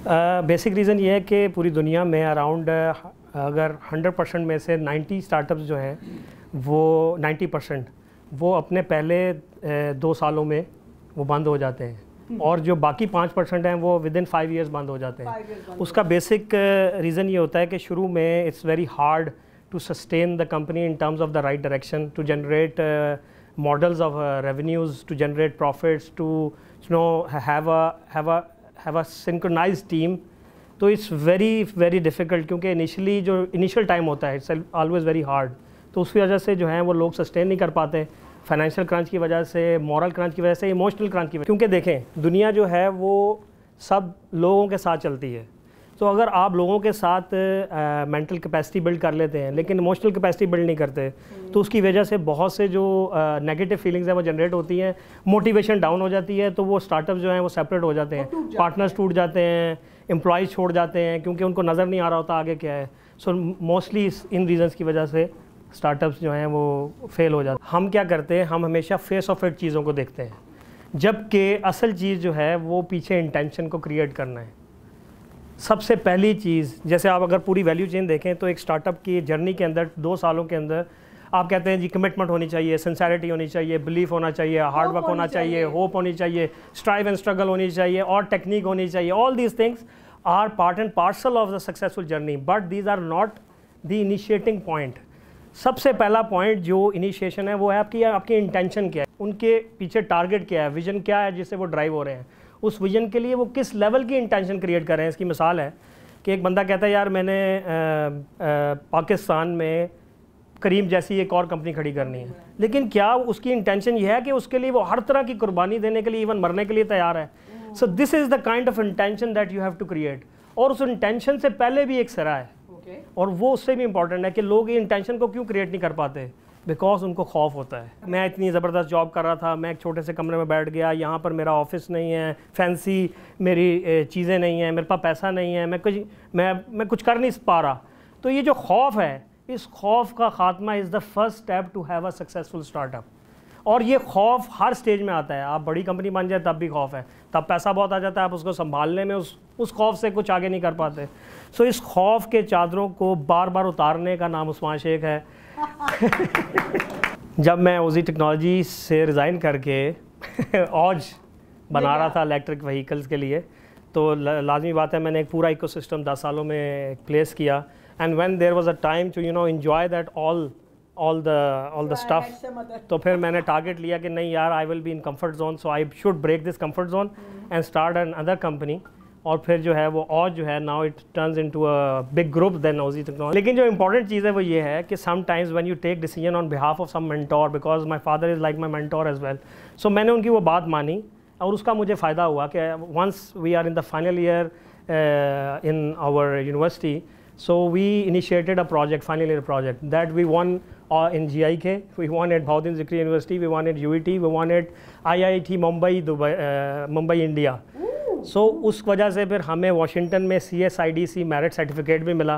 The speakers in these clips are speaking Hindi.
बेसिक रीज़न ये है कि पूरी दुनिया में अराउंड अगर 100% में से 90 स्टार्टअप्स जो हैं वो 90% वो अपने पहले 2 सालों में वो बंद हो जाते हैं और जो बाकी 5% हैं वो विद इन 5 ईयर्स बंद हो जाते हैं। उसका बेसिक रीज़न ये होता है कि शुरू में it's very hard to sustain the company in terms of the right direction, to generate models of revenues, to generate profits, to have a synchronised team. तो इट्स वेरी डिफ़िकल्ट, क्योंकि इनिशियल टाइम होता है इट्स ऑलवेज़ वेरी हार्ड। तो उस वजह से जो है वो लोग सस्टेन नहीं कर पाते, फाइनेंशियल क्रंच की वजह से, मॉरल क्रंच की वजह से, इमोशनल क्रंच की वजह से। क्योंकि देखें दुनिया जो है वो सब लोगों के साथ चलती है। तो अगर आप लोगों के साथ मेंटल कैपेसिटी बिल्ड कर लेते हैं लेकिन इमोशनल कैपेसिटी बिल्ड नहीं करते, तो उसकी वजह से बहुत से जो नेगेटिव फीलिंग्स हैं वो जनरेट होती हैं, मोटिवेशन डाउन हो जाती है। तो वो स्टार्टअप जो हैं वो सेपरेट हो जाते हैं, पार्टनर्स टूट जाते हैं, एम्प्लॉयज़ छोड़ जाते हैं, क्योंकि उनको नज़र नहीं आ रहा होता आगे क्या है। सो मोस्टली इन रीज़न्स की वजह से स्टार्टअप्स जो हैं वो फेल हो जाते हैं। हम क्या करते हैं, हम हमेशा फेस ऑफ इट चीज़ों को देखते हैं, जबकि असल चीज़ जो है वो पीछे इंटेंशन को क्रिएट करना है। सबसे पहली चीज़, जैसे आप अगर पूरी वैल्यू चेन देखें तो एक स्टार्टअप की जर्नी के अंदर 2 सालों के अंदर आप कहते हैं जी कमिटमेंट होनी चाहिए, सिंसेरिटी होनी चाहिए, बिलीफ होना चाहिए, हार्ड वर्क होना चाहिए, होप होनी चाहिए, स्ट्राइव एंड स्ट्रगल होनी चाहिए और टेक्निक होनी चाहिए। All these things are part and parcel of the successful journey, but these are not the initiating point. सबसे पहला पॉइंट जो इनिशिएशन है वो है आपकी इंटेंशन क्या है, उनके पीछे टारगेट क्या है, विजन क्या है जिससे वो ड्राइव हो रहे हैं। उस विजन के लिए वो किस लेवल की इंटेंशन क्रिएट कर रहे हैं। इसकी मिसाल है कि एक बंदा कहता है यार मैंने पाकिस्तान में करीम जैसी एक और कंपनी खड़ी करनी है, लेकिन क्या उसकी इंटेंशन ये है कि उसके लिए वो हर तरह की कुर्बानी देने के लिए, इवन मरने के लिए तैयार है। So this is the kind of intention that you have to create. और उस इंटेंशन से पहले भी एक सिरा है, और वो उससे भी इंपॉर्टेंट है कि लोग ये इंटेंशन को क्यों क्रिएट नहीं कर पाते, बिकॉज उनको खौफ होता है। मैं इतनी ज़बरदस्त जॉब कर रहा था, मैं एक छोटे से कमरे में बैठ गया, यहाँ पर मेरा ऑफिस नहीं है, फैंसी मेरी चीज़ें नहीं हैं, मेरे पास पैसा नहीं है, मैं कुछ कर नहीं पा रहा। तो ये जो खौफ है, इस खौफ का खात्मा is the first step to have a successful startup. और ये खौफ हर स्टेज में आता है। आप बड़ी कंपनी बन जाए तब भी खौफ है, तब पैसा बहुत आ जाता है, आप उसको संभालने में उस खौफ से कुछ आगे नहीं कर पाते। सो इस खौफ के चादरों को बार बार उतारने का नाम उस्मान शेख है। जब मैं ओजी टेक्नोलॉजी से रिज़ाइन करके औज बना रहा था इलेक्ट्रिक व्हीकल्स के लिए, तो लाजमी बात है मैंने एक पूरा इकोसिस्टम 10 सालों में प्लेस किया। And when there was a time to enjoy that all the stuff, तो फिर मैंने टारगेट लिया कि नहीं यार, I will be in comfort zone, so I should break this comfort zone and start another company. और फिर जो है वो और जो है now it turns into a big group then OG technology. लेकिन जो इंपॉर्टेंट चीज़ है वो ये है कि sometimes when you take decision on behalf of some mentor, because my father is like my mentor as well, so मैंने उनकी वो बात मानी और उसका मुझे फ़ायदा हुआ कि once we are in the final year in our university, so we initiated a project, final year project, that we won in GIK, we won at Bhautin Zikri University, we won at UET, we won at IIT Mumbai, India. So उस वजह से फिर हमें वाशिंगटन में CSIDC मेरिट सर्टिफिकेट भी मिला।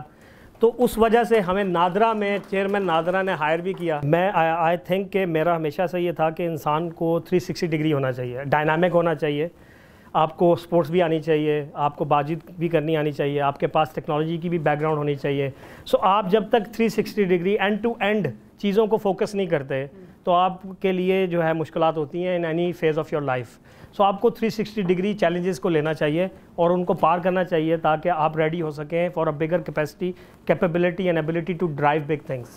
तो उस वजह से हमें नादरा में चेयरमैन नादरा ने हायर भी किया। मैं आई थिंक कि मेरा हमेशा से ये था कि इंसान को 360 डिग्री होना चाहिए, डायनामिक होना चाहिए, आपको स्पोर्ट्स भी आनी चाहिए, आपको बातचीत भी करनी आनी चाहिए, आपके पास टेक्नोलॉजी की भी बैकग्राउंड होनी चाहिए। सो आप जब तक 360 डिग्री एंड टू एंड चीज़ों को फोकस नहीं करते तो आपके लिए जो है मुश्किलात होती हैं in any phase of your life. So आपको 360 डिग्री चैलेंजेस को लेना चाहिए और उनको पार करना चाहिए ताकि आप रेडी हो सकें for a bigger capability and ability to drive big things.